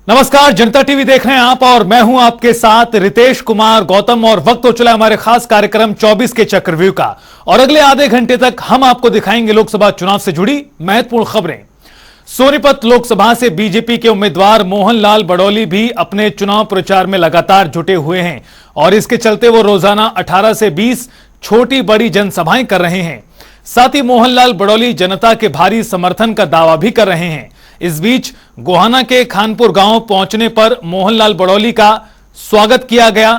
नमस्कार, जनता टीवी देख रहे हैं आप और मैं हूं आपके साथ रितेश कुमार गौतम। और वक्त हो चला हमारे खास कार्यक्रम 24 के चक्रव्यूह का और अगले आधे घंटे तक हम आपको दिखाएंगे लोकसभा चुनाव से जुड़ी महत्वपूर्ण खबरें। सोनीपत लोकसभा से बीजेपी के उम्मीदवार मोहनलाल बड़ौली भी अपने चुनाव प्रचार में लगातार जुटे हुए हैं और इसके चलते वो रोजाना 18 से 20 छोटी बड़ी जनसभाएं कर रहे हैं। साथ ही मोहनलाल बड़ौली जनता के भारी समर्थन का दावा भी कर रहे हैं। इस बीच गोहाना के खानपुर गांव पहुंचने पर मोहनलाल बड़ौली का स्वागत किया गया।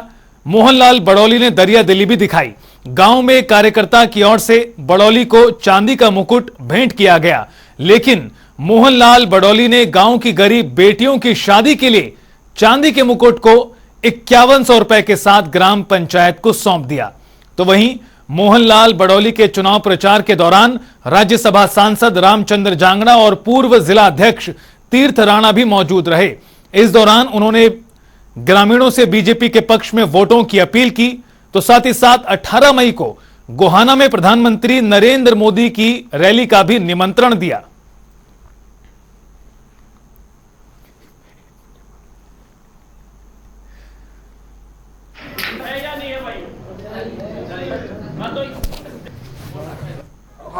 मोहनलाल बड़ौली ने दरिया दिली भी दिखाई। गांव में कार्यकर्ता की ओर से बड़ौली को चांदी का मुकुट भेंट किया गया, लेकिन मोहनलाल बड़ौली ने गांव की गरीब बेटियों की शादी के लिए चांदी के मुकुट को 5100 रुपए के साथ ग्राम पंचायत को सौंप दिया। तो वहीं मोहनलाल बड़ौली के चुनाव प्रचार के दौरान राज्यसभा सांसद रामचंद्र जांगड़ा और पूर्व जिला अध्यक्ष तीर्थ राणा भी मौजूद रहे। इस दौरान उन्होंने ग्रामीणों से बीजेपी के पक्ष में वोटों की अपील की। तो साथ ही साथ 18 मई को गोहाना में प्रधानमंत्री नरेंद्र मोदी की रैली का भी निमंत्रण दिया।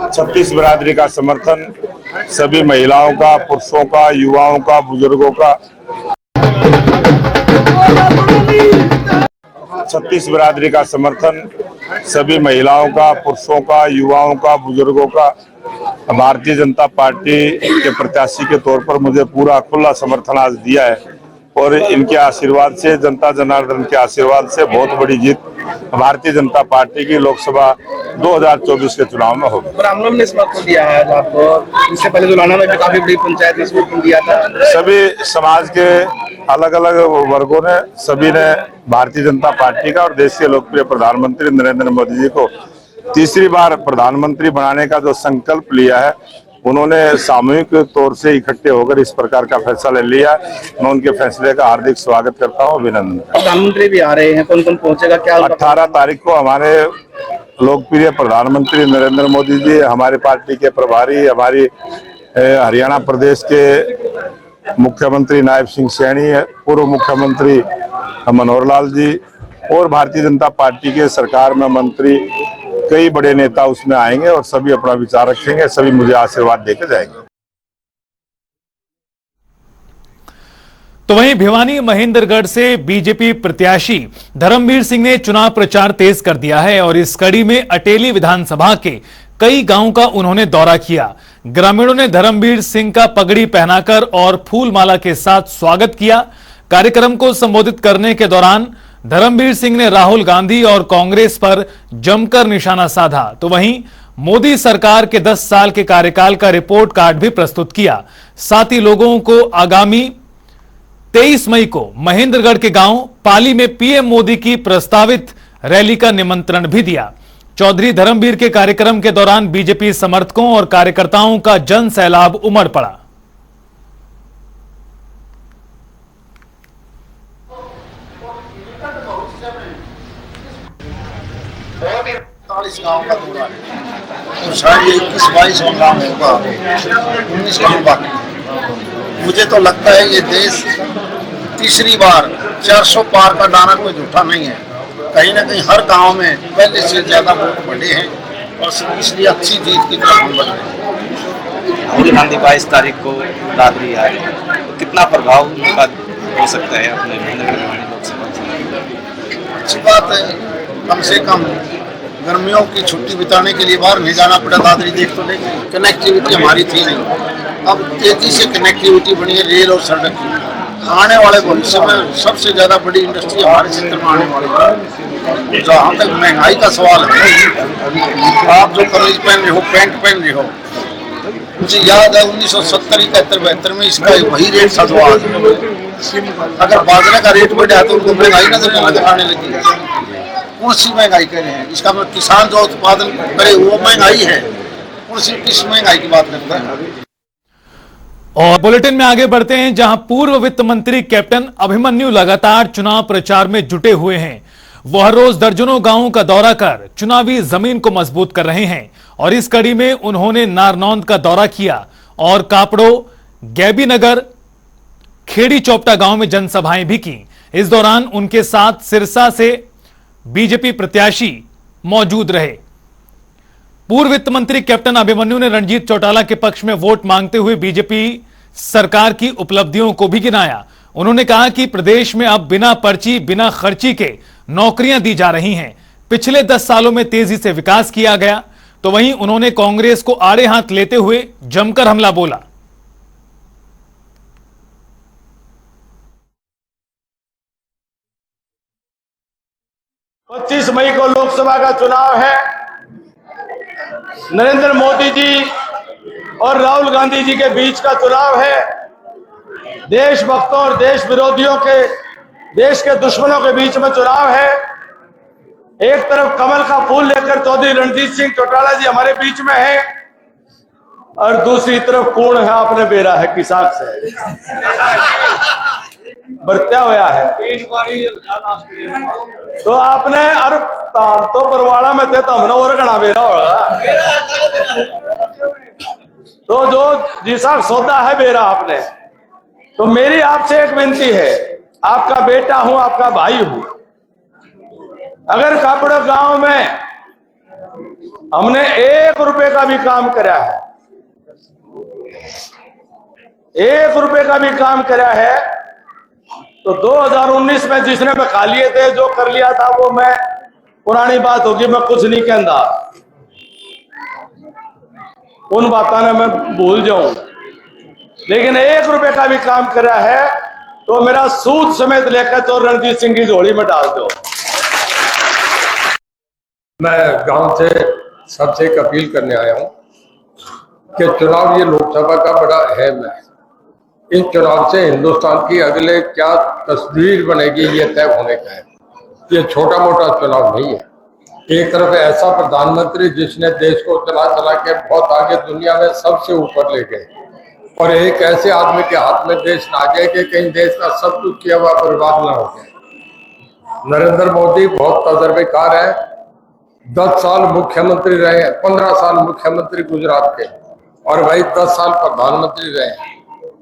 छत्तीस बिरादरी का समर्थन, सभी महिलाओं का, पुरुषों का, युवाओं का, बुजुर्गों का। छत्तीस बिरादरी का समर्थन, सभी महिलाओं का, पुरुषों का, युवाओं का, बुजुर्गों का। भारतीय जनता पार्टी के प्रत्याशी के तौर पर मुझे पूरा खुला समर्थन आज दिया है और इनके आशीर्वाद से, जनता जनार्दन के आशीर्वाद से बहुत बड़ी जीत भारतीय जनता पार्टी की लोकसभा 2024 के चुनाव में होगी। रामनवमी ने समर्थन दिया है आज आपको। इससे पहले दुलाना में भी काफी बड़ी पंचायत ने समर्थन दिया था। सभी समाज के अलग अलग वर्गों ने, सभी ने भारतीय जनता पार्टी का और देश के लोकप्रिय प्रधानमंत्री नरेंद्र मोदी जी को तीसरी बार प्रधानमंत्री बनाने का जो संकल्प लिया है, उन्होंने सामूहिक तौर से इकट्ठे होकर इस प्रकार का फैसला ले लिया। मैं उनके फैसले का हार्दिक स्वागत करता हूँ, अभिनंदन। प्रधानमंत्री भी आ रहे हैं, कौन कौन पहुंचेगा, क्या 18 तारीख को हमारे लोकप्रिय प्रधानमंत्री नरेंद्र मोदी जी, हमारी पार्टी के प्रभारी, हमारी हरियाणा प्रदेश के मुख्यमंत्री नायब सिंह सैनी, पूर्व मुख्यमंत्री मनोहर लाल जी और भारतीय जनता पार्टी के सरकार में मंत्री, कई बड़े नेता उसमें आएंगे और सभी अपना विचार रखेंगे, सभी मुझे आशीर्वाद देकर जाएंगे। तो वहीं भिवानी महेंद्रगढ़ से बीजेपी प्रत्याशी धर्मवीर सिंह ने चुनाव प्रचार तेज कर दिया है और इस कड़ी में अटेली विधानसभा के कई गांवों का उन्होंने दौरा किया। ग्रामीणों ने धर्मवीर सिंह का पगड़ी पहनाकर और फूलमाला के साथ स्वागत किया। कार्यक्रम को संबोधित करने के दौरान धर्मवीर सिंह ने राहुल गांधी और कांग्रेस पर जमकर निशाना साधा। तो वहीं मोदी सरकार के 10 साल के कार्यकाल का रिपोर्ट कार्ड भी प्रस्तुत किया। साथ ही लोगों को आगामी 23 मई को महेंद्रगढ़ के गांव पाली में पीएम मोदी की प्रस्तावित रैली का निमंत्रण भी दिया। चौधरी धर्मवीर के कार्यक्रम के दौरान बीजेपी समर्थकों और कार्यकर्ताओं का जन सैलाब उमड़ पड़ा। गाँव का दौरा है और शायद 21-22 गाँव होगा, 19 गाँव बाकी। मुझे तो लगता है ये देश तीसरी बार 400 पार का दाना कोई झूठा नहीं है। कहीं ना कहीं हर गांव में पहले से ज्यादा वोट बढ़े हैं और इसलिए अच्छी जीत की तरफ हम बढ़ रहे हैं। राहुल गांधी 22 तारीख को दादरी आए, तो कितना प्रभाव उनका हो सकता है अपने महेंद्रगढ़ लोकसभा? अच्छी बात है, कम से कम गर्मियों की छुट्टी बिताने के लिए बाहर नहीं जाना पड़ा। दादरी देख तो लेंगे, कनेक्टिविटी हमारी थी नहीं, अब तेजी से कनेक्टिविटी बनी है रेल और सड़क की। आने वाले भविष्य में सबसे ज्यादा बड़ी इंडस्ट्री हमारे क्षेत्र में आने वाली है। जहाँ तक महंगाई का सवाल है, आप जो कमीज पहन रहे हो, पैंट पहन रहे हो, मुझे याद है 1970-71-72 में इसका वही रेट सजवा। अगर बाजरे का रेट बढ़ा तो उनको महंगाई नजर आने लगी। कौन सी महंगाई कर रहे हैं? इसका मतलब किसान जो उत्पादन करे वो महंगाई है, कौन सी किस महंगाई की बात करता है? और बुलेटिन में आगे बढ़ते हैं, जहां पूर्व वित्त मंत्री कैप्टन अभिमन्यु लगातार चुनाव प्रचार में जुटे हुए हैं। वह रोज दर्जनों गांवों का दौरा कर चुनावी जमीन को मजबूत कर रहे हैं और इस कड़ी में उन्होंने नारनौंद का दौरा किया और कापड़ो, गैबी नगर, खेड़ी चौपटा गांव में जनसभाएं भी की। इस दौरान उनके साथ सिरसा से बीजेपी प्रत्याशी मौजूद रहे। पूर्व वित्त मंत्री कैप्टन अभिमन्यु ने रणजीत चौटाला के पक्ष में वोट मांगते हुए बीजेपी सरकार की उपलब्धियों को भी गिनाया। उन्होंने कहा कि प्रदेश में अब बिना पर्ची बिना खर्ची के नौकरियां दी जा रही हैं। पिछले 10 सालों में तेजी से विकास किया गया। तो वहीं उन्होंने कांग्रेस को आड़े हाथ लेते हुए जमकर हमला बोला। 25 मई को लोकसभा का चुनाव है। नरेंद्र मोदी जी और राहुल गांधी जी के बीच का चुनाव है। देशभक्तों और देश विरोधियों के, देश के दुश्मनों के बीच में चुनाव है। एक तरफ कमल का फूल लेकर चौधरी रणजीत सिंह चौटाला जी हमारे बीच में है और दूसरी तरफ कौन है आपने बेरा है किसाक से बरत्या हुआ है। तो आपने अरे तो परवाड़ा में थे तो हमने और घना बेरा होगा। तो जो जिसा सौदा है बेरा आपने, तो मेरी आपसे एक विनती है, आपका बेटा हूं, आपका भाई हूं। अगर कापड़ा गांव में हमने 1 रुपए का भी काम करा है, 1 रुपए का भी काम करा है, तो 2019 में जिसने मैं खा लिए थे, जो कर लिया था वो मैं पुरानी बात होगी, मैं कुछ नहीं कहता, उन बातों ने मैं भूल जाऊं। लेकिन 1 रुपए का भी काम करा है तो मेरा सूद समेत लेकर तो रणजीत सिंह की झोली में डाल दो। मैं गांव से सबसे एक अपील करने आया हूं कि चुनाव ये लोकसभा का बड़ा अहम है। इस चुनाव से हिंदुस्तान की अगले क्या तस्वीर बनेगी ये तय होने का है। ये छोटा मोटा चुनाव नहीं है। एक तरफ ऐसा प्रधानमंत्री जिसने देश को चला चला के बहुत आगे दुनिया में सबसे ऊपर ले गए, और एक ऐसे आदमी के हाथ में देश ना गए कि कहीं देश का सब कुछ किया हुआ बर्बाद ना हो जाए। नरेंद्र मोदी बहुत तजर्बेकार है, 10 साल मुख्यमंत्री रहे, 15 साल मुख्यमंत्री गुजरात के, और भाई 10 साल प्रधानमंत्री रहे।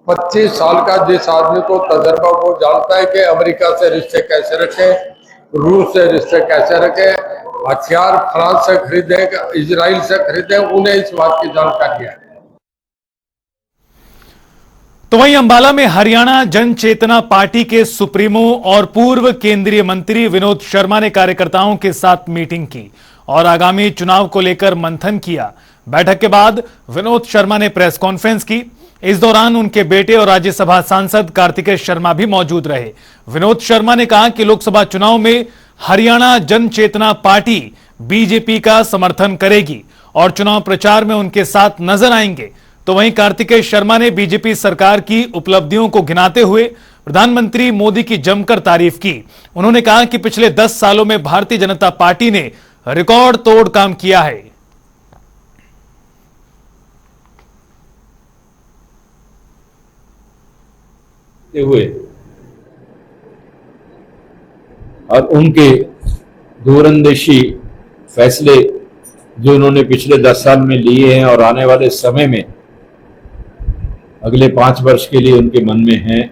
25 साल का जिस आदमी को तजर्बा, वो जानता है कि अमेरिका से रिश्ते कैसे रखें, रूस से रिश्ते कैसे रखें, हथियार फ्रांस से खरीदे, इजराइल से खरीदे, उन्हें इस बात की जानकारी है। तो वहीं अंबाला में हरियाणा जन चेतना पार्टी के सुप्रीमो और पूर्व केंद्रीय मंत्री विनोद शर्मा ने कार्यकर्ताओं के साथ मीटिंग की और आगामी चुनाव को लेकर मंथन किया। बैठक के बाद विनोद शर्मा ने प्रेस कॉन्फ्रेंस की। इस दौरान उनके बेटे और राज्यसभा सांसद कार्तिकेय शर्मा भी मौजूद रहे। विनोद शर्मा ने कहा कि लोकसभा चुनाव में हरियाणा जन चेतना पार्टी बीजेपी का समर्थन करेगी और चुनाव प्रचार में उनके साथ नजर आएंगे। तो वहीं कार्तिकेय शर्मा ने बीजेपी सरकार की उपलब्धियों को गिनाते हुए प्रधानमंत्री मोदी की जमकर तारीफ की। उन्होंने कहा कि पिछले 10 सालों में भारतीय जनता पार्टी ने रिकॉर्ड तोड़ काम किया है। हुए और उनके दूरंदेशी फैसले जो उन्होंने पिछले 10 साल में लिए हैं और आने वाले समय में अगले 5 वर्ष के लिए उनके मन में हैं,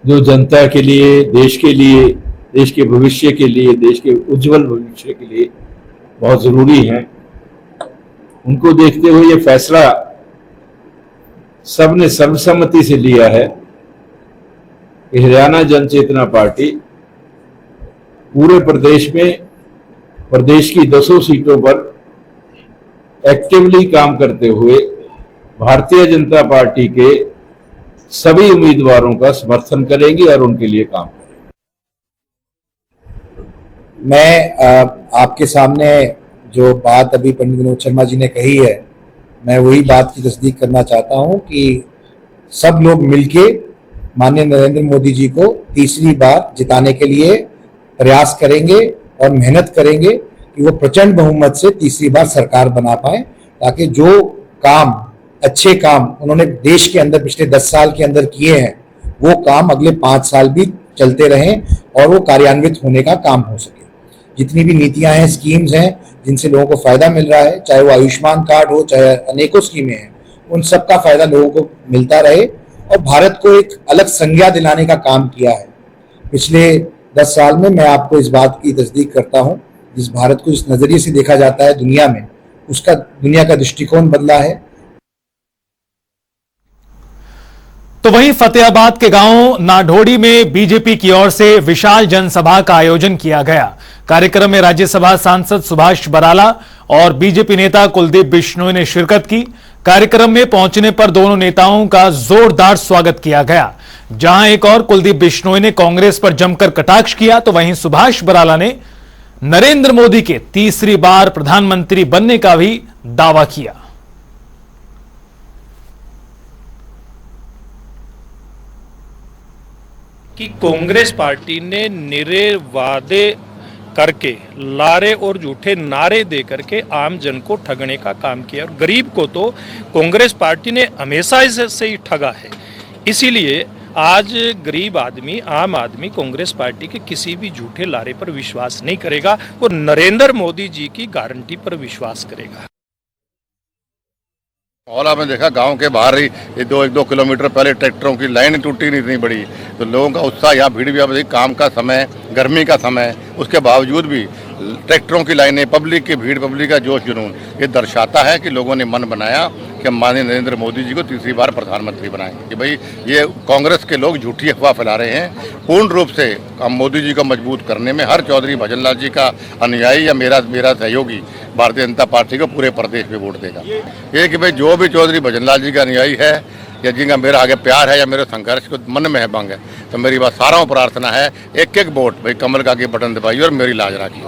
जो जनता के लिए, देश के लिए, देश के भविष्य के लिए, देश के उज्जवल भविष्य के लिए बहुत जरूरी हैं, उनको देखते हुए ये फैसला सबने सर्वसम्मति से लिया है कि हरियाणा जन चेतना पार्टी पूरे प्रदेश में, प्रदेश की 200 सीटों पर एक्टिवली काम करते हुए भारतीय जनता पार्टी के सभी उम्मीदवारों का समर्थन करेंगी और उनके लिए काम करेंगी। मैं आपके सामने जो बात अभी पंडित विनोद शर्मा जी ने कही है, मैं वही बात की तस्दीक करना चाहता हूं कि सब लोग मिलके माननीय नरेंद्र मोदी जी को तीसरी बार जिताने के लिए प्रयास करेंगे और मेहनत करेंगे कि वो प्रचंड बहुमत से तीसरी बार सरकार बना पाए, ताकि जो काम, अच्छे काम उन्होंने देश के अंदर पिछले 10 साल के अंदर किए हैं, वो काम अगले 5 साल भी चलते रहें और वो कार्यान्वित होने का काम हो सके। जितनी भी नीतियां हैं, स्कीम्स हैं जिनसे लोगों को फायदा मिल रहा है, चाहे वो आयुष्मान कार्ड हो, चाहे अनेकों स्कीमें हैं, उन सब का फायदा लोगों को मिलता रहे और भारत को एक अलग संज्ञा दिलाने का काम किया है। पिछले 10 साल में मैं आपको इस बात की तस्दीक करता हूं, जिस भारत को जिस नजरिए से देखा जाता है दुनिया में, उसका दुनिया का दृष्टिकोण बदला है। तो वहीं फतेहाबाद के गांव नाढोड़ी में बीजेपी की ओर से विशाल जनसभा का आयोजन किया गया। कार्यक्रम में राज्यसभा सांसद सुभाष बराला और बीजेपी नेता कुलदीप बिश्नोई ने शिरकत की। कार्यक्रम में पहुंचने पर दोनों नेताओं का जोरदार स्वागत किया गया। जहां एक और कुलदीप बिश्नोई ने कांग्रेस पर जमकर कटाक्ष किया, तो वहीं सुभाष बराला ने नरेंद्र मोदी के तीसरी बार प्रधानमंत्री बनने का भी दावा किया। कि कांग्रेस पार्टी ने निरे वादे करके, लारे और झूठे नारे दे करके आम जन को ठगने का काम किया और गरीब को तो कांग्रेस पार्टी ने हमेशा इससे ही ठगा है। इसीलिए आज गरीब आदमी, आम आदमी कांग्रेस पार्टी के किसी भी झूठे लारे पर विश्वास नहीं करेगा और नरेंद्र मोदी जी की गारंटी पर विश्वास करेगा। और आपने देखा गांव के बाहर ही 1-2 किलोमीटर पहले ट्रैक्टरों की लाइन टूटी नहीं इतनी बड़ी, तो लोगों का उत्साह, यहाँ भीड़ भी, आप काम का समय, गर्मी का समय, उसके बावजूद भी ट्रैक्टरों की लाइनें, पब्लिक की भीड़, पब्लिक का जोश जुनून, ये दर्शाता है कि लोगों ने मन बनाया कि माननीय नरेंद्र मोदी जी को तीसरी बार प्रधानमंत्री बनाएंगे। कि भाई ये कांग्रेस के लोग झूठी अफवाह फैला रहे हैं। पूर्ण रूप से हम मोदी जी को मजबूत करने में हर चौधरी भजनलाल जी का अनुयायी या मेरा सहयोगी भारतीय जनता पार्टी को पूरे प्रदेश में वोट देगा। ये कि भाई जो भी चौधरी भजनलाल जी का अनुयायी है या जिनका मेरा आगे प्यार है या मेरे संघर्ष को मन में है भंग है, तो मेरी बात साराओं प्रार्थना है, एक एक वोट भाई कमल का के बटन दबाइए और मेरी लाज रखिए।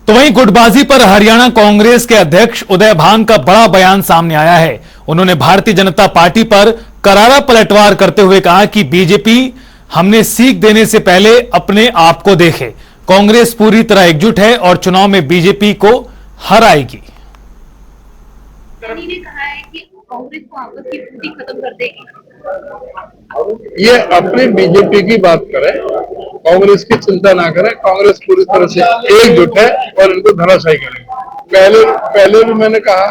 तो वहीं गुटबाजी पर हरियाणा कांग्रेस के अध्यक्ष उदय भान का बड़ा बयान सामने आया है। उन्होंने भारतीय जनता पार्टी पर करारा पलटवार करते हुए कहा कि बीजेपी हमने सीख देने से पहले अपने आप को देखे। कांग्रेस पूरी तरह एकजुट है और चुनाव में बीजेपी को हराएगी। ने कहा है कि कांग्रेस को आपस की फूटी खत्म कर देगी। ये अपनी बीजेपी की बात करें, कांग्रेस की चिंता ना करें। कांग्रेस पूरी तरह से एकजुट है और इनको धराशायी करेंगे। पहले भी मैंने कहा,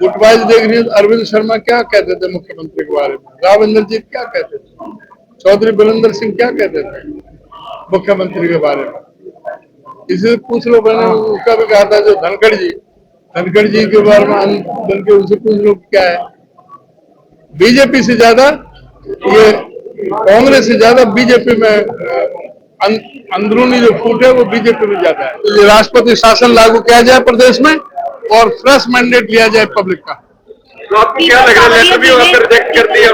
गुटबाजी देख रही है। अरविंद शर्मा क्या कहते थे मुख्यमंत्री के बारे में, राव इंद्रजीत क्या कहते थे, चौधरी बलविंदर सिंह क्या कहते थे मुख्यमंत्री के बारे में, इसे पूछ लो। मैंने उसका भी कहा था जो धनखड़ जी के बारे में बल्कि उनसे पूछ लो क्या है। बीजेपी से ज्यादा, ये कांग्रेस से ज्यादा बीजेपी में अंदरूनी जो फूट है वो बीजेपी में ज्यादा है। तो राष्ट्रपति शासन लागू किया जाए प्रदेश में और फ्रेश मैंडेट लिया जाए पब्लिक का। तो आपको क्या लग रहा है, लेटर भी रिजेक्ट कर दिया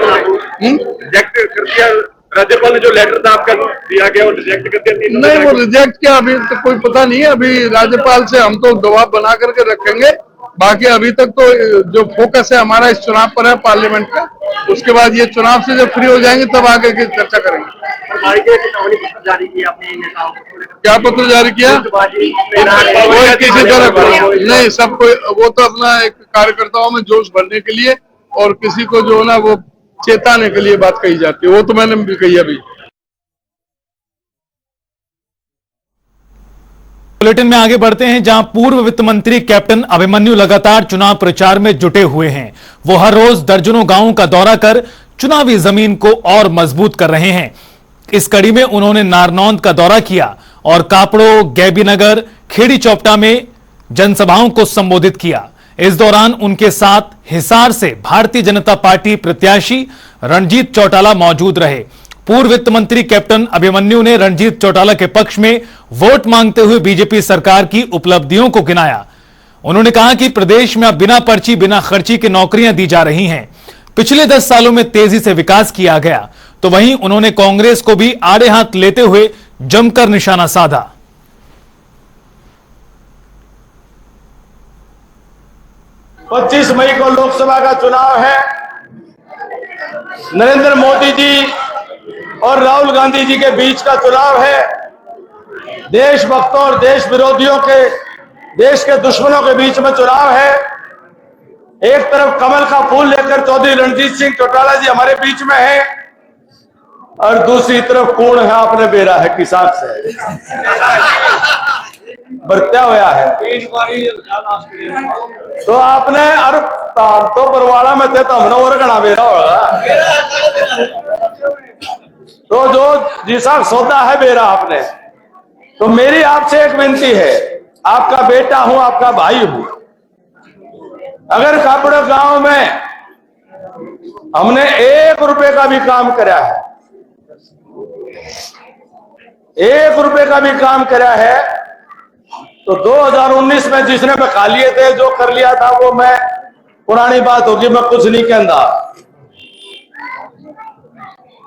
रिजेक्ट कर दिया राज्यपाल ने जो लेटर था आपका दिया गया और रिजेक्ट कर दिया? नहीं, वो रिजेक्ट किया अभी तो कोई पता नहीं है। अभी राज्यपाल से हम तो दबाव बना करके रखेंगे। बाकी अभी तक तो जो फोकस है हमारा इस चुनाव पर है पार्लियामेंट का। उसके बाद ये चुनाव से जब फ्री हो जाएंगे तब आगे की चर्चा करेंगे। जारी किया अपने नेताओं को, क्या पत्र जारी किया? कोई किसी तरह नहीं, सब कोई वो तो अपना एक कार्यकर्ताओं में जोश भरने के लिए और किसी को जो है ना वो चेताने के लिए बात कही जाती है। वो तो मैंने भी कही अभी। बुलेटिन में आगे बढ़ते हैं, जहां पूर्व वित्त मंत्री कैप्टन अभिमन्यु लगातार चुनाव प्रचार में जुटे हुए हैं। वो हर रोज दर्जनों गांवों का दौरा कर चुनावी जमीन को और मजबूत कर रहे हैं। इस कड़ी में उन्होंने नारनौंद का दौरा किया और कापड़ो, गैबीनगर, खेड़ी चौपटा में जनसभाओं को संबोधित किया। इस दौरान उनके साथ हिसार से भारतीय जनता पार्टी प्रत्याशी रणजीत चौटाला मौजूद रहे। पूर्व वित्त मंत्री कैप्टन अभिमन्यु ने रणजीत चौटाला के पक्ष में वोट मांगते हुए बीजेपी सरकार की उपलब्धियों को गिनाया। उन्होंने कहा कि प्रदेश में अब बिना पर्ची, बिना खर्ची की नौकरियां दी जा रही हैं। पिछले 10 सालों में तेजी से विकास किया गया। तो वहीं उन्होंने कांग्रेस को भी आड़े हाथ लेते हुए जमकर निशाना साधा। 25 मई को लोकसभा का चुनाव है। नरेंद्र मोदी जी और राहुल गांधी जी के बीच का चुनाव है। देशभक्तों और देश विरोधियों के, देश के दुश्मनों के बीच में चुनाव है। एक तरफ कमल का फूल लेकर चौधरी रणजीत सिंह चौटाला जी हमारे बीच में है और दूसरी तरफ कौन है आपने बेरा है किसान से। बरत्या हुआ है। तो आपने अरे तो बरवाड़ा में थे तो हमने और गणा बेरा होगा। तो जो जी साहब सौदा है बेरा आपने, तो मेरी आपसे एक विनती है, आपका बेटा हूं, आपका भाई हूं, अगर कापड़ा गांव में हमने 1 रुपए का भी काम करा है, 1 रुपए का भी काम करा है, तो 2019 में जिसने बखा लिए थे, जो कर लिया था वो मैं पुरानी बात होगी, मैं कुछ नहीं कहता,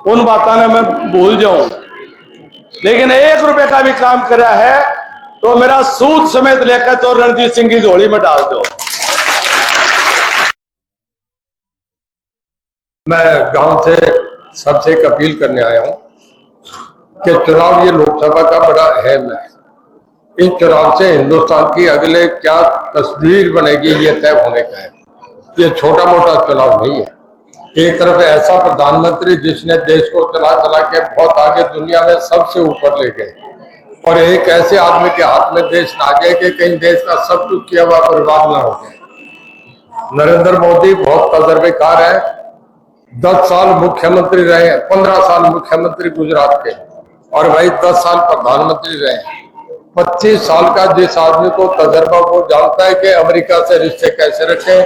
उन बातों ने मैं भूल जाऊं, लेकिन 1 रुपए का भी काम करा है तो मेरा सूद समेत लेकर तो रणजीत सिंह की झोली में डाल दो। मैं गांव से सबसे एक अपील करने आया हूं कि चुनाव ये लोकसभा का बड़ा अहम है। इस चुनाव से हिंदुस्तान की अगले क्या तस्वीर बनेगी ये तय होने का है। ये छोटा मोटा चुनाव नहीं है। एक तरफ ऐसा प्रधानमंत्री जिसने देश को चला चला के बहुत आगे दुनिया में सबसे ऊपर ले गए, और एक ऐसे आदमी के हाथ में देश ना गए कि कहीं देश का सब कुछ किया हुआ बर्बाद ना हो गए। नरेंद्र मोदी बहुत तजर्बेकार है, 10 साल मुख्यमंत्री रहे, 15 साल मुख्यमंत्री गुजरात के, और भाई 10 साल प्रधानमंत्री रहे। 25 साल का जिस आदमी को तजर्बा, वो जानता है कि अमेरिका से रिश्ते कैसे रखे,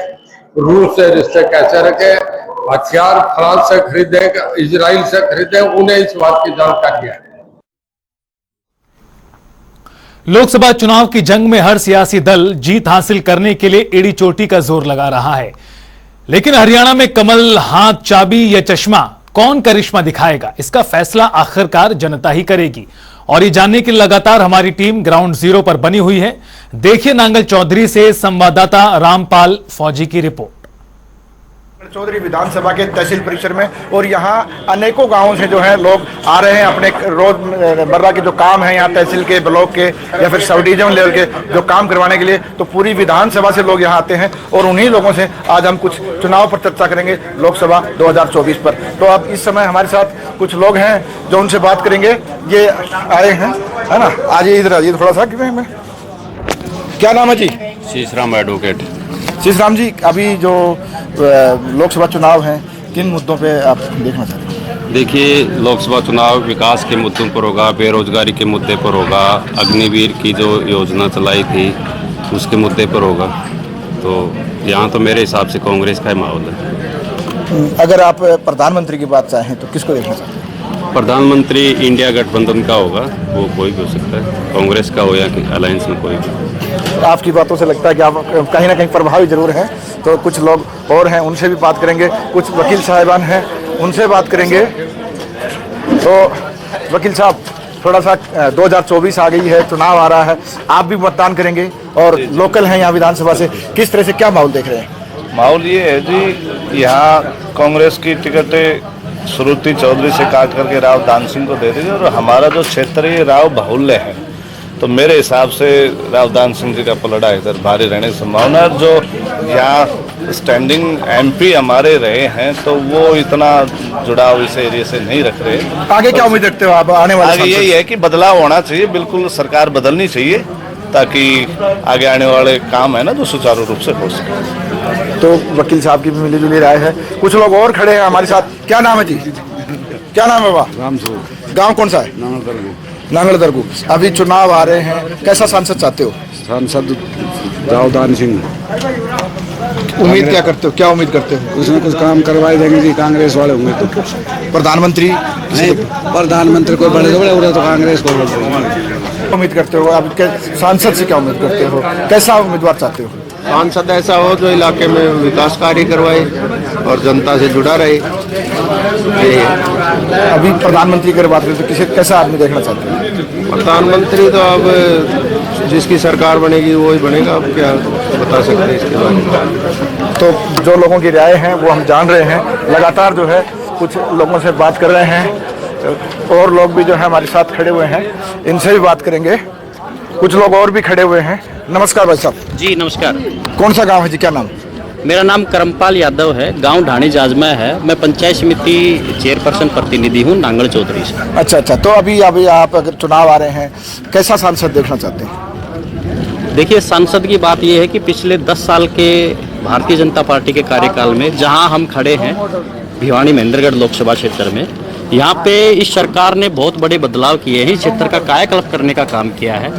रूस से रिश्ते कैसे रखे, हथियार फ्रांस से खरीदे, इजराइल से खरीदे, उन्हें इस बात की जानकारी है। लोकसभा चुनाव की जंग में हर सियासी दल जीत हासिल करने के लिए एड़ी चोटी का जोर लगा रहा है, लेकिन हरियाणा में कमल, हाथ, चाबी या चश्मा, कौन करिश्मा दिखाएगा, इसका फैसला आखिरकार जनता ही करेगी। और ये जानने के लिए लगातार हमारी टीम ग्राउंड जीरो पर बनी हुई है। देखिए नांगल चौधरी से संवाददाता रामपाल फौजी की रिपोर्ट। चौधरी विधानसभा के तहसील परिसर में, और यहाँ अनेकों गांवों से जो है लोग आ रहे हैं अपने रोजमर्रा के जो काम है यहाँ तहसील के, ब्लॉक के या फिर सब डिवीजन लेवल के जो काम करवाने के लिए, तो पूरी विधानसभा से लोग यहाँ आते हैं। और उन्हीं लोगों से आज हम कुछ चुनाव पर चर्चा करेंगे, लोकसभा 2024 पर। तो अब इस समय हमारे साथ कुछ लोग हैं जो उनसे बात करेंगे। ये आए हैं, है ना, आज इधर आइए थोड़ा सा। क्या नाम है जी? शीशराम एडवोकेट। शीशराम जी, अभी जो लोकसभा चुनाव हैं, किन मुद्दों पे आप देखना चाहते हैं? देखिए, लोकसभा चुनाव विकास के मुद्दों पर होगा, बेरोजगारी के मुद्दे पर होगा, अग्निवीर की जो योजना चलाई थी उसके मुद्दे पर होगा। तो यहाँ तो मेरे हिसाब से कांग्रेस का ही माहौल है। अगर आप प्रधानमंत्री की बात चाहें तो किसको देखना चाहते हैं? प्रधानमंत्री इंडिया गठबंधन का होगा, वो कोई भी हो सकता है, कांग्रेस का हो या अलायंस में कोई भी। आपकी बातों से लगता है कि आप कहीं ना कहीं प्रभावी जरूर हैं। तो कुछ लोग और हैं, उनसे भी बात करेंगे। कुछ वकील साहिबान हैं, उनसे बात करेंगे। तो वकील साहब, थोड़ा सा 2024 आ गई है, चुनाव आ रहा है, आप भी मतदान करेंगे और लोकल हैं यहाँ विधानसभा से, किस तरह से क्या माहौल देख रहे हैं? माहौल ये है जी, यहाँ कांग्रेस की टिकटें श्रुति चौधरी से काट करके राव दान सिंह को दे दी, और हमारा जो क्षेत्र है राव बाहुल्य है, तो मेरे हिसाब से राव दान सिंह जी का पलड़ा इधर भारी रहने की संभावना है। जो यहाँ स्टैंडिंग एमपी हमारे रहे हैं तो वो इतना जुड़ाव इस एरिया से नहीं रख रहे। आगे क्या उम्मीद रखते हो आप आने वाले? आगे यही है कि बदलाव होना चाहिए, बिल्कुल सरकार बदलनी चाहिए, ताकि आगे आने वाले काम है ना जो सुचारू रूप से हो सके। तो वकील साहब की भी मिली जुली राय है। कुछ लोग और खड़े हैं हमारे साथ। क्या नाम है जी? क्या नाम है बाबा? राम। गाँव कौन सा है? नांगल दरगू। अभी चुनाव आ रहे हैं, कैसा सांसद चाहते हो? सांसद राव दान सिंह। उम्मीद क्या करते हो, क्या उम्मीद करते हो? कुछ न कुछ काम करवाई देंगे जी, कांग्रेस वाले होंगे तो। प्रधानमंत्री नहीं, प्रधानमंत्री को बड़े बड़े तो कांग्रेस को उम्मीद करते हो? अब सांसद से क्या उम्मीद करते हो, कैसा उम्मीदवार चाहते हो? सांसद ऐसा हो जो इलाके में विकास कार्य करवाए और जनता से जुड़ा रहे। अभी प्रधानमंत्री की बात करें तो किसे, कैसा आदमी देखना चाहते हैं? प्रधानमंत्री तो अब जिसकी सरकार बनेगी वो ही बनेगा, अब क्या बता सकते हैं इसके बारे में। तो जो लोगों की राय है वो हम जान रहे हैं। लगातार जो है कुछ लोगों से बात कर रहे हैं, और लोग भी जो है हमारे साथ खड़े हुए हैं, इनसे भी बात करेंगे। कुछ लोग और भी खड़े हुए हैं। नमस्कार भाई साहब। जी नमस्कार। कौन सा गांव है जी, क्या नाम? मेरा नाम करमपाल यादव है, गांव ढाणी जाजमा है। मैं पंचायत समिति चेयरपर्सन प्रतिनिधि हूं नांगल चौधरी से। अच्छा। तो अभी आप अगर चुनाव आ रहे हैं, कैसा सांसद देखना चाहते हैं? देखिए, सांसद की बात यह है कि पिछले 10 साल के भारतीय जनता पार्टी के कार्यकाल में जहां हम खड़े हैं भिवानी महेंद्रगढ़ लोकसभा क्षेत्र में, यहाँ पे इस सरकार ने बहुत बड़े बदलाव किए हैं, इस क्षेत्र का कायाकल्प करने का काम किया है।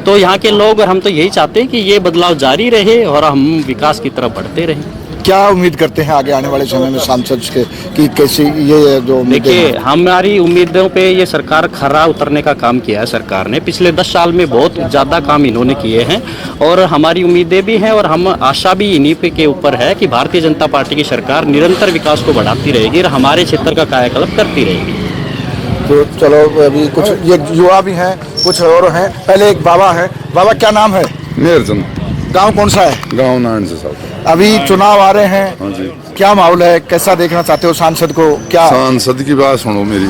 तो यहाँ के लोग और हम तो यही चाहते हैं कि ये बदलाव जारी रहे और हम विकास की तरफ बढ़ते रहें। क्या उम्मीद करते हैं आगे आने वाले समय में सांसद के कि कैसी ये जो देखिए, हमारी उम्मीदों पे ये सरकार खरा उतरने का काम किया है। सरकार ने पिछले 10 साल में बहुत ज़्यादा काम इन्होंने किए हैं और हमारी उम्मीदें भी हैं और हम आशा भी इन्हीं पे के ऊपर है कि भारतीय जनता पार्टी की सरकार निरंतर विकास को बढ़ाती रहेगी और हमारे क्षेत्र का कायाकल्प करती रहेगी। तो चलो, अभी कुछ ये युवा भी हैं, कुछ और हैं। पहले एक बाबा है। बाबा, क्या नाम है? मेरचंद। गांव कौन सा है? गांव नारायण से साहब। अभी चुनाव आ रहे हैं। हाँ जी। क्या माहौल है? कैसा देखना चाहते हो सांसद को? क्या सांसद की बात सुनो मेरी,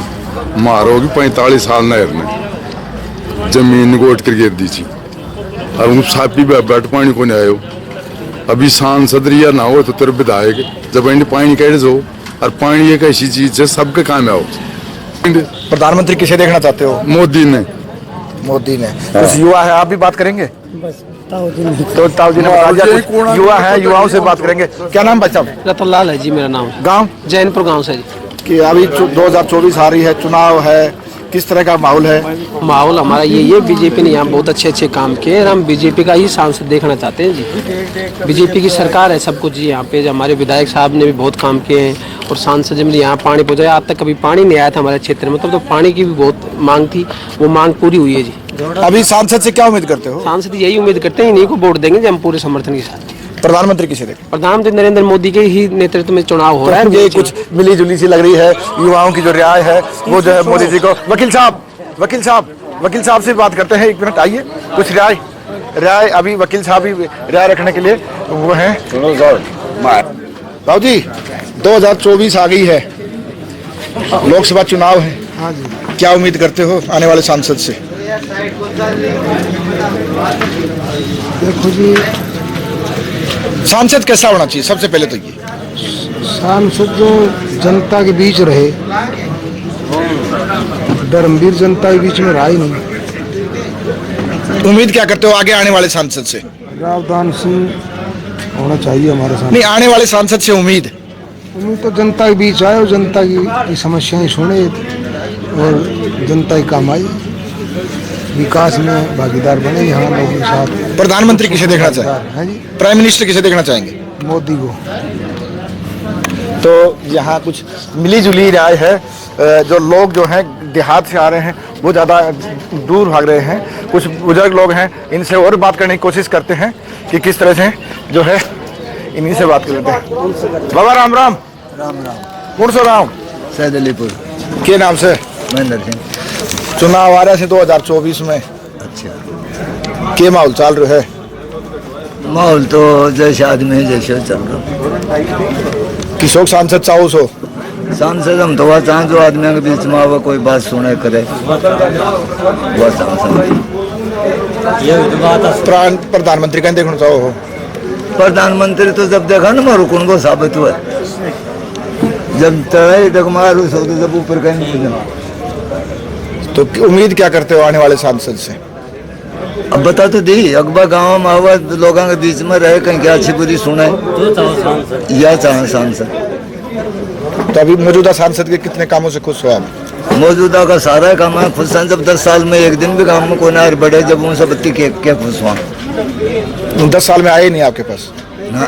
मारोगी 45 साल नहर में जमीन गोट कर गिर दी थी और उन सापी बैठ पानी को नहीं आयो। अभी सांसद रिया ना हो तो तेरे विधायक जब इन्हें पानी कह दो, और पानी एक ऐसी चीज है सबके काम आओ। प्रधानमंत्री किसे देखना चाहते हो? मोदी ने। मोदी ने। कुछ युवा है, आप भी बात करेंगे? तो ताऊजी ने बता दिया, युवा है, युवाओं से बात करेंगे। क्या नाम बच्चा? रतनलाल है जी मेरा नाम। गांव? जैनपुर गांव से जी। कि अभी 2024 आ रही है, चुनाव है, किस तरह का माहौल है? माहौल हमारा ये बीजेपी ने यहाँ बहुत अच्छे काम किए और हम बीजेपी का ही सांसद देखना चाहते हैं जी। बीजेपी की सरकार है सब कुछ जी। यहाँ पे जो हमारे विधायक साहब ने भी बहुत काम किए हैं और सांसद जब यहाँ पानी पहुँचाया, आज तक कभी पानी नहीं आया था हमारे क्षेत्र में, तो पानी की भी बहुत मांग थी, वो मांग पूरी हुई है जी। अभी सांसद से क्या उम्मीद करते हो? सांसद यही उम्मीद करते हैं, इन्हीं को वोट देंगे हम पूरे समर्थन के साथ। प्रधानमंत्री किसे देंगे? प्रधानमंत्री नरेंद्र मोदी के ही नेतृत्व में चुनाव हो रहा है। ये कुछ मिली जुली सी लग रही है, युवाओं की जो राय है वो जो है मोदी जी को। वकील साहब से बात करते हैं, 1 मिनट आइए। कुछ राय अभी वकील साहब ही राय रखने के लिए वो है। बाबू जी, 2024 आ गई है, लोकसभा चुनाव है। हाँ जी। क्या उम्मीद करते हो आने वाले सांसद से? देखो जी, सांसद कैसा होना चाहिए? सबसे पहले तो ये सांसद जो जनता के बीच रहे, धर्मवीर जनता के बीच में रहा ही नहीं। उम्मीद क्या करते हो आगे आने वाले सांसद से? राव दान सिंह होना चाहिए हमारे साथ। नहीं, आने वाले सांसद से उम्मीद तो जनता के बीच आए और जनता की समस्याएं सुने और जनता के काम आई, विकास में भागीदार बने यहाँ लोगों के साथ। प्रधानमंत्री किसे देखना चाहेंगे? प्राइम मिनिस्टर किसे देखना चाहेंगे? मोदी को। तो यहाँ कुछ मिली जुली राय है। जो लोग जो हैं देहात से आ रहे हैं वो ज़्यादा दूर भाग रहे हैं। कुछ बुजुर्ग लोग हैं, इनसे और बात करने की कोशिश करते हैं कि किस तरह से जो है इन्हीं से बात कर लेते हैं। बाबा राम राम। कौन सा गाँव? सैदलीपुर। के नाम से? महेंद्र सिंह। चुनाव आ रहे थे 2024 में। अच्छा। के माहौल चल रहा है? माहौल तो जैसे आदमी है जैसे चल रहा। किसो सांसद चाहो सो? सांसद हम तो वह चाहें जो आदमी के बीच में आवे, कोई बात सुने करे, वह सांसद। प्रधानमंत्री कहीं देखना चाहो हो? प्रधानमंत्री तो जब देखा ना मारू कौन को साबित हुआ, जब तय तक मारू सो तो जब ऊपर कहीं नहीं। तो उम्मीद क्या करते हो आने वाले सांसद से? अब बता तो दी, अकबर गाँव में आवा, लोगों के बीच में रहे, कहीं क्या अच्छी बुरी सुने, या चाहे सांसद। तो अभी मौजूदा सांसद के कितने कामों से खुश हो आप? मौजूदा का सारा काम है खुश हैं। जब 10 साल में एक दिन भी काम में कोई ना बढ़े, जब उनसे बत्ती क्या खुश हुआ। 10 साल में आए नहीं आपके पास ना।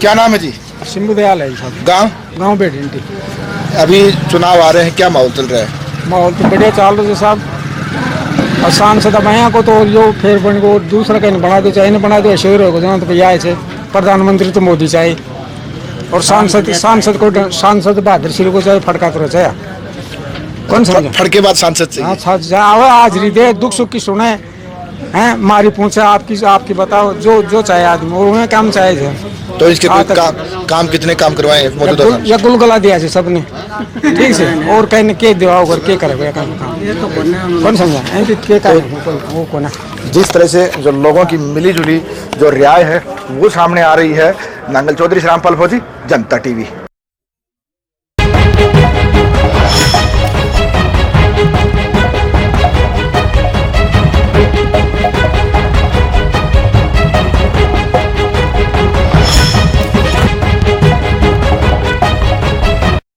क्या नाम है जी? सिंधु दयाल है साहब। गाँव बेटिंटी। अभी चुनाव आ रहे हैं, क्या माहौल चल रहा है? माहौल तो बढ़िया चल रहा है साहब। और सांसद अब को तो जो फिर बन को दूसरा कहीं बना दो, चाहे नहीं बना दो, शहर हो जहाँ तो भैया है। प्रधानमंत्री तो मोदी चाहिए और सांसद बहादुर सिंह को चाहे, फटका करो चाहे कौन समझे? फटके बाद सांसद चाहिए। हाजिरी दे, दुख सुख की सुने हैं, मारी पूछे आपकी बताओ, जो चाहे आदमी वो काम चाहे। तो इसके काम कितने काम करवाए या गुलगुला दिया से सबने, ठीक से, और कहने के दिवा के करेगा कौन समझा वो कौन? जिस तरह से जो लोगों की मिली जुली जो राय है वो सामने आ रही है। नांगल चौधरी श्री रामपाल फौजी, जनता टीवी।